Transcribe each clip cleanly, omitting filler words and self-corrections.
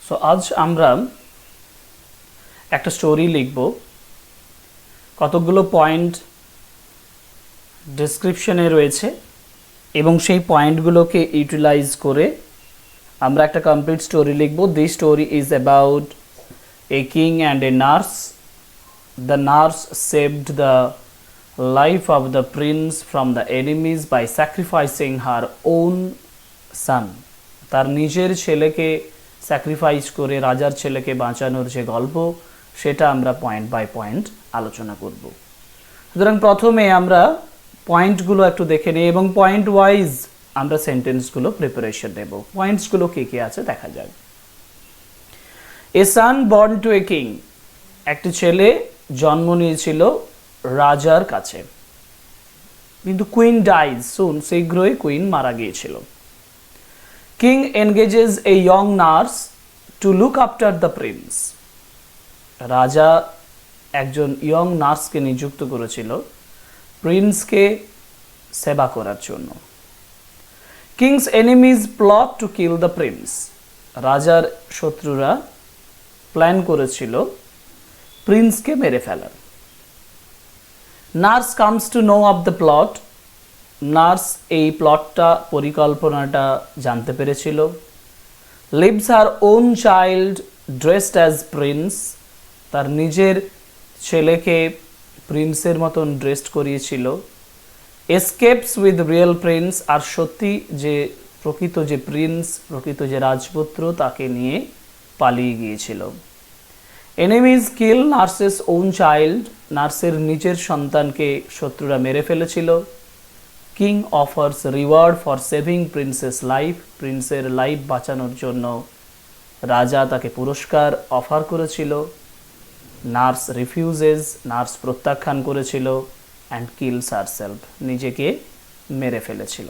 So আজ আমরা একটা স্টোরি লিখব। কতগুলো পয়েন্ট ডেসক্রিপশনে রয়েছে এবং সেই পয়েন্টগুলোকে ইউটিলাইজ করে আমরা একটা কমপ্লিট স্টোরি লিখব। This story is about a king and a nurse. The nurse saved the life of the prince from the enemies by sacrificing her own son. তার নিজের ছেলেকে স্যাক্রিফাইস করে রাজার ছেলেকে বাঁচানোর যে গল্প, সেটা আমরা পয়েন্ট বাই পয়েন্ট আলোচনা করব। সুতরাং প্রথমে আমরা পয়েন্টগুলো একটু দেখে নিই এবং পয়েন্ট ওয়াইজ আমরা সেন্টেন্সগুলো প্রিপারেশন নেব। পয়েন্টসগুলো কী কী আছে দেখা যাক। এ son born to a king, একটি ছেলে জন্ম নিয়েছিল রাজার কাছে, কিন্তু কুইন ডাইজ সুন, শীঘ্রই কুইন মারা গিয়েছিল। King engages a young nurse to look after the prince, রাজা একজন ইয়ং নার্সকে নিযুক্ত করেছিল প্রিন্সকে সেবা করার জন্য। Kings enemies plot to kill the prince, রাজার শত্রুরা প্ল্যান করেছিল প্রিন্সকে মেরে ফেলার। Nurse comes to know of the plot, nurse এই প্লটটা পরিকল্পনাটা জানতে পেরেছিল। Leaves her own child dressed as prince, তার নিজের ছেলেকে প্রিন্সের মতন ড্রেসড করিয়েছিল। এসকেপস উইথ রিয়েল প্রিন্স, আর সত্যি যে প্রকৃত যে প্রিন্স, প্রকৃত যে রাজপুত্র, তাকে নিয়ে পালিয়ে গিয়েছিল। Enemies kill nurse's own child, নার্সের নিজের সন্তানকে শত্রুরা মেরে ফেলেছিল। King offers reward for saving prince's life, প্রিন্সের লাইফ বাঁচানোর জন্য রাজা তাকে পুরস্কার অফার করেছিল। নার্স রিফিউজেস, নার্স প্রত্যাখ্যান করেছিল। অ্যান্ড কিলস হারসেলফ, নিজেকে মেরে ফেলেছিল।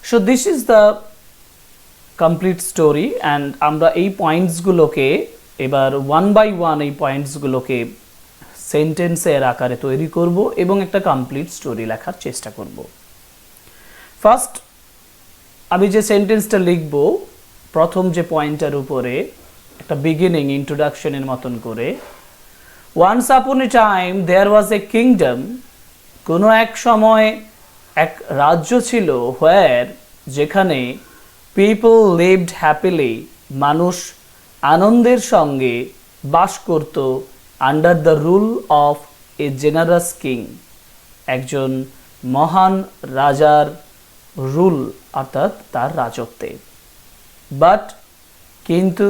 So this is the complete story. And আমরা এই পয়েন্টসগুলোকে এবার ওয়ান বাই ওয়ান এই পয়েন্টসগুলোকে সেন্টেন্সের আকারে তৈরি করব এবং একটা কমপ্লিট স্টোরি লেখার চেষ্টা করব। ফার্স্ট আমি যে সেন্টেন্সটা লিখব, প্রথম যে পয়েন্টটার উপরে একটা বিগিনিং ইন্ট্রোডাকশনের মতন করে, ওয়ান্স আপন এ টাইম দেয়ার ওয়াজ এ কিংডম, কোনো এক সময় এক রাজ্য ছিল, হোয়ার, যেখানে পিপল লিভড হ্যাপিলি, মানুষ আনন্দের সঙ্গে বাস করত, under the rule of A generous king, একজন মহান রাজার রুল অর্থাৎ তার রাজত্বে। বাট কিন্তু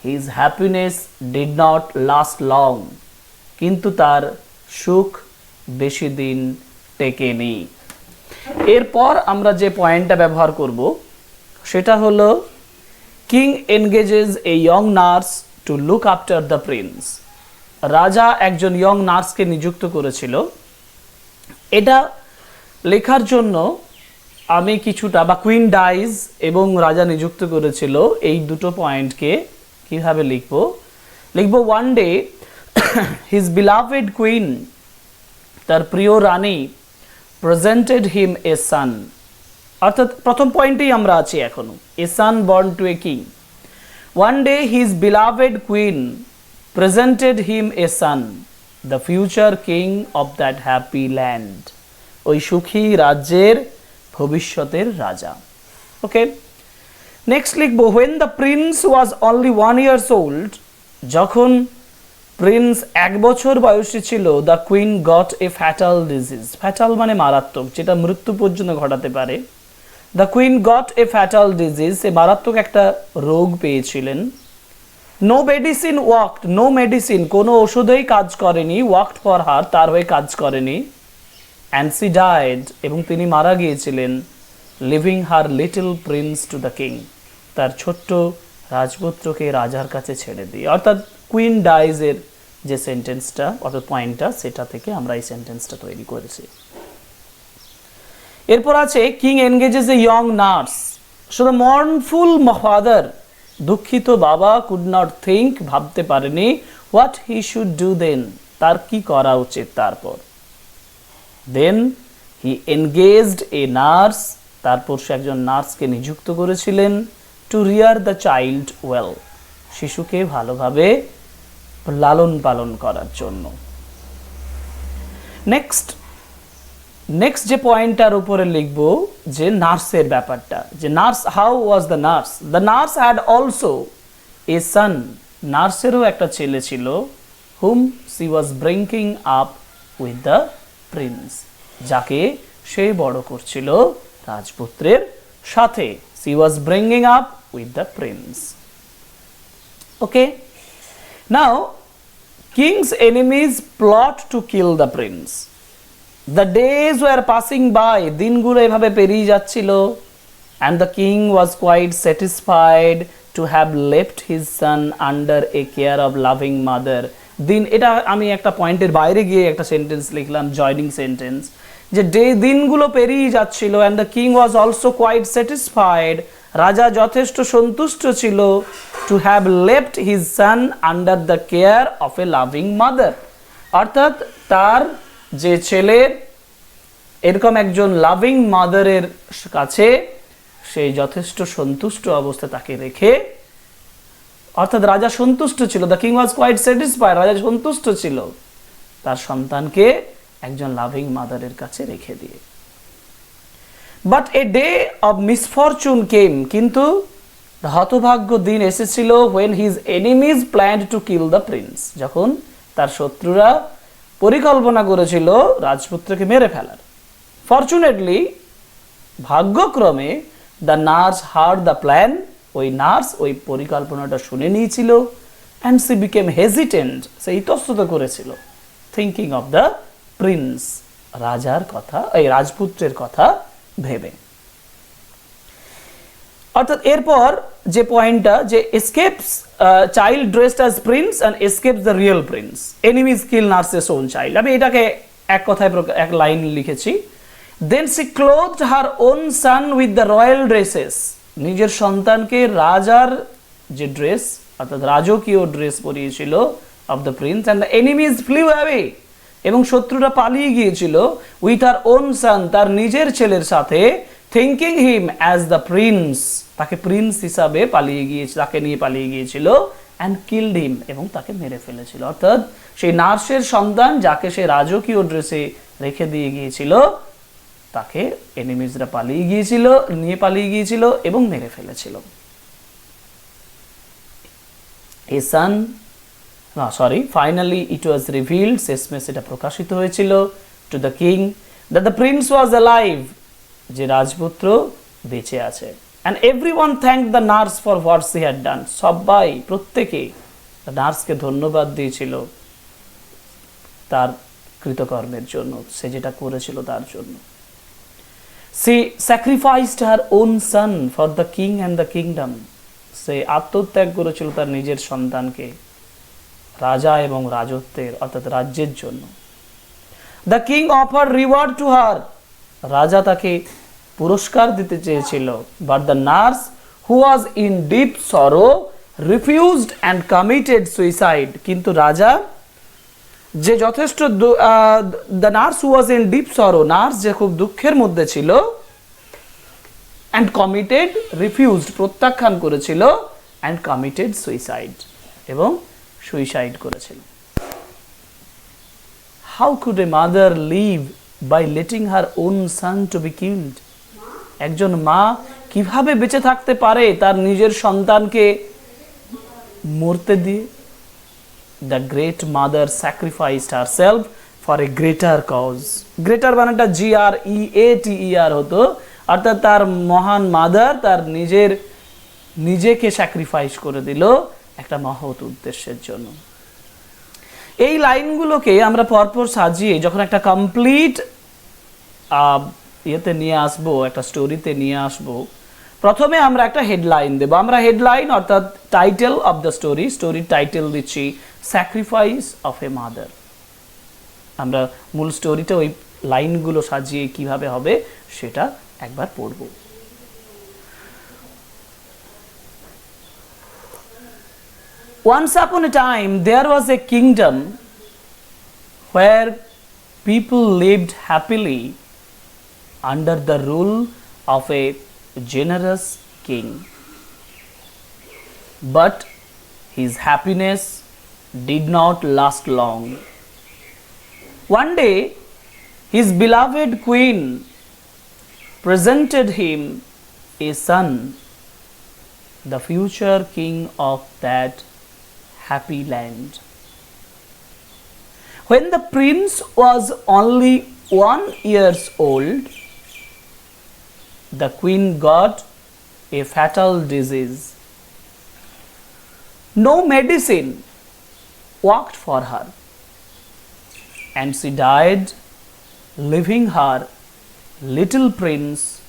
his happiness did not last long, কিন্তু তার সুখ বেশি দিন টেকেনি। এরপর আমরা যে পয়েন্টটা ব্যবহার করব সেটা হলো king engages a young nurse to look after the prince, রাজা একজন ইয়ং নার্সকে নিযুক্ত করেছিল। এটা লেখার জন্য আমি কিছুটা, বা কুইন ডাইজ এবং রাজা নিযুক্ত করেছিল, এই দুটো পয়েন্টকে কিভাবে লিখব। One day his beloved queen, তার প্রিয় রানী, প্রেজেন্টেড হিম এ সান, অর্থাৎ প্রথম পয়েন্টেই আমরা আছি এখনো। A son born to a king. One day his beloved queen presented him a son, the future king of that happy land, ওই সুখী রাজ্যের ভবিষ্যতের রাজা। ওকে, নেক্সট লিখব, when the prince was only 1 year old, যখন prince 1 বছর বয়সী ছিল, the queen got a fatal disease, fatal মানে মারাত্মক, যেটা মৃত্যু পর্যন্ত ঘটাতে পারে। The queen got a fatal disease, সে মারাত্মক একটা রোগ পেয়েছিলেন। No medicine worked, no medicine, কোনো ওষুধেই কাজ করেনি, ওয়ার্কড ফর হার, তার হয়ে কাজ করেনি। অ্যান্ড সি ডাইড, এবং তিনি মারা গিয়েছিলেন। Leaving her little Prince to the king, তার ছোট্ট রাজপুত্রকে রাজার কাছে ছেড়ে দিয়ে। অর্থাৎ কুইন ডাইজের যে সেন্টেন্সটা অর্থাৎ পয়েন্টটা, সেটা থেকে আমরা এই সেন্টেন্সটা তৈরি করেছি। এরপর আছে king engages a young nurse, so the mournful father, দুঃখিত বাবা, কুড নট থিঙ্ক, ভাবতে পারেনি, what he should do then, তার কি করা উচিত তারপর। দেন হি এনগেজড এ নার্স, তারপর সে একজন নার্সকে নিযুক্ত করেছিলেন। To to rear the child well, শিশুকে ভালোভাবে লালন পালন করার জন্য। নেক্সট যে পয়েন্টটার উপরে লিখব যে নার্সের ব্যাপারটা, যে nurse, how was the nurse? The nurse had also a son, নার্সেরও একটা ছেলে ছিল, whom she was bringing up with the prince, যাকে সে বড় করছিল রাজপুত্রের সাথে। She was bringing up with the prince. Okay, now king's enemies plot to kill the prince. The days were passing by, দিনগুলো এভাবে পেরিয়ে যাচ্ছিল, and the king was quite satisfied to have left his son under a care of loving mother. এটা আমি একটা পয়েন্টের বাইরে গিয়ে একটা সেন্টেন্স লিখলাম, জয়নিং সেন্টেন্স, যে দিনগুলো পেরিয়ে যাচ্ছিল, and the king was also quite satisfied, রাজা যথেষ্ট সন্তুষ্ট ছিল, to have left his son under the care of a loving mother, অর্থাৎ তার যে ছেলের এরকম একজন লাভিং মাদারের কাছে সে যথেষ্ট সন্তুষ্ট অবস্থায় তাকে রেখে, অর্থাৎ রাজা সন্তুষ্ট ছিল, the king was quite satisfied, রাজা সন্তুষ্ট ছিল তার সন্তানকে একজন লাভিং মাদারের কাছে রেখে দিয়ে। But a day of misfortune came, কিন্তু হতভাগ্য দিন এসেছিল, when his enemies planned to kill the prince, যখন তার শত্রুরা পরিকল্পনা করেছিল রাজপুত্রকে মেরে ফেলার। ফরচুনেটলি, ভাগ্যক্রমে, the nurse hard the plan, ওই নার্স ওই পরিকল্পনাটা শুনে নিয়েছিল, অ্যান্ড সি বিকেম হেজিটেন্ট, সে ইতস্তত করেছিল, থিঙ্কিং অফ দ্য প্রিন্স, রাজার কথা, এই রাজপুত্রের কথা ভেবে। অর্থাৎ এরপর যে পয়েন্টটা, যে escapes child dressed as prince and escapes the real prince, enemies kill nurse's own child, আমি এটাকে এক কথায় এক লাইন লিখেছি। Then she clothed her own son with the royal dresses, নিজের সন্তানকে রাজার যে ড্রেস অর্থাৎ রাজকীয় ড্রেস পরিয়েছিল of the prince, and the enemies flew away, এবং শত্রুরা পালিয়ে গিয়েছিল, উইথ হার ওন সান, তার নিজের ছেলের সাথে, thinking him as the Prince, তাকে প্রিন্স হিসাবে তাকে নিয়ে পালিয়ে গিয়েছিল, অ্যান্ড কিলড হিম, এবং তাকে মেরে ফেলেছিল। অর্থাৎ সেই নার্সের সন্তান যাকে সে রাজকীয় ড্রেসে রেখে দিয়ে গিয়েছিল, তাকে এনিমিজরা নিয়ে পালিয়ে গিয়েছিল এবং মেরে ফেলেছিল। ফাইনালি ইট ওয়াজ রিভিলড, শেষমেশ এটা প্রকাশিত হয়েছিল, to the king that the prince was alive, যে রাজপুত্র বেঁচে আছে। And everyone thanked the nurse for what she had done. সবাই, প্রত্যেকে নার্সকে ধন্যবাদ দিয়েছিল তার কৃতকর্মের জন্য, সে যেটা করেছিল তার জন্য। She sacrificed her own son for the king and the kingdom. সে আত্মত্যাগ করেছিল তার নিজের সন্তানকে রাজা এবং রাজত্বের অর্থাৎ রাজ্যের জন্য। The king offered reward to her. রাজা তাকে পুরস্কার দিতে চেয়েছিল, but the nurse who was in deep সরো রিফিউজড অ্যান্ড কমিটেড সুইসাইড, কিন্তু রাজা যে যথেষ্ট, the nurse who was in deep সরো, নার্স যে খুব দুঃখের মধ্যে ছিল, অ্যান্ড কমিটেড, রিফিউজড প্রত্যাখ্যান করেছিল, অ্যান্ড কমিটেড সুইসাইড এবং সুইসাইড করেছিল। How could a mother live by letting her own son to be killed, একজন মা কিভাবে বেঁচে থাকতে পারে তার নিজের সন্তানকে মরতে দিয়ে? The great mother sacrificed herself for a greater cause, greater বানানটা GREATER হতো, অর্থাৎ তার মহান মাদার তার নিজেকে স্যাক্রিফাইস করে দিল একটা মহৎ উদ্দেশ্যের জন্য। এই লাইনগুলোকে আমরা পরপর সাজিয়ে যখন একটা কমপ্লিট ইয়েতে নিয়ে আসবো, একটা স্টোরিতে নিয়ে আসবো, প্রথমে আমরা একটা হেডলাইন দেব। আমরা হেডলাইন অর্থাৎ টাইটেল অফ দ্য স্টোরি, স্টোরির টাইটেল দিচ্ছি স্যাক্রিফাইস অফ এ মাদার। আমরা মূল স্টোরিটা ওই লাইনগুলো সাজিয়ে কিভাবে হবে সেটা একবার পড়ব। Once upon a time there was a kingdom where people lived happily under the rule of a generous king. But his happiness did not last long. One day, his beloved queen presented him a son, the future king of that happy land. When the prince was only 1 year old, the queen got a fatal disease. No medicine worked for her, and she died, leaving her little prince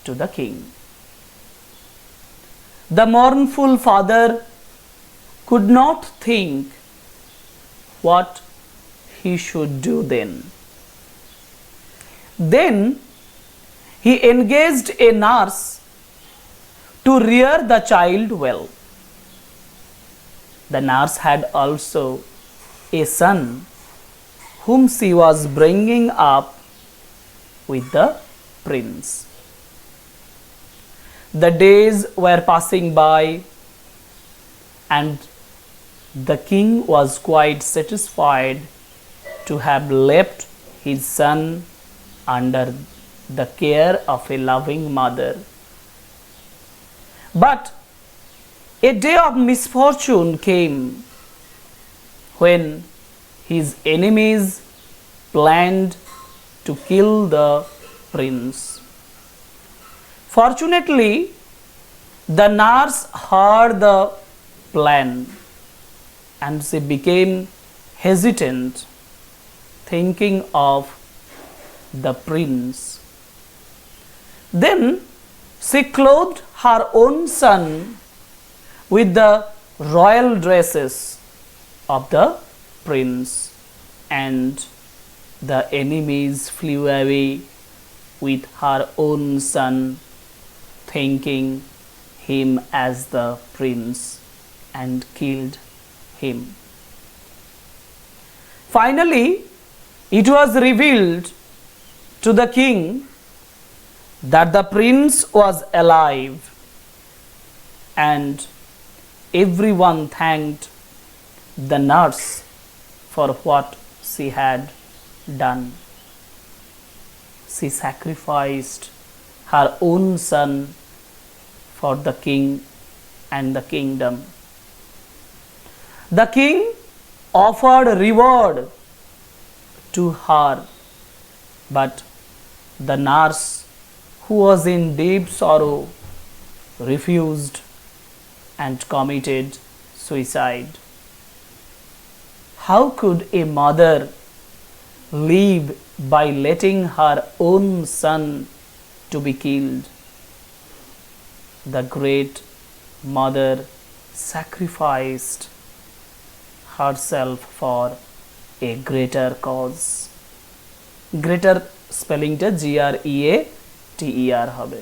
to the king. The mournful father could not think what he should do then. Then he engaged a nurse to rear the child well. The nurse had also a son whom she was bringing up with the prince. The days were passing by, and the king was quite satisfied to have left his son under the care of a loving mother. But a day of misfortune came when his enemies planned to kill the prince. Fortunately, the nurse heard the plan, and she became hesitant, thinking of the prince. Then she clothed her own son with the royal dresses of the prince, and the enemies flew away with her own son, thinking him as the prince, and killed him. Finally, it was revealed to the king that the prince was alive, and everyone thanked the nurse for what she had done. She sacrificed her own son for the king and the kingdom. The king offered reward to her, but the nurse, who was in deep sorrow, refused and committed suicide. How could a mother live by letting her own son to be killed? The great mother sacrificed herself for a greater cause. Greater spellingটা GREATER হবে।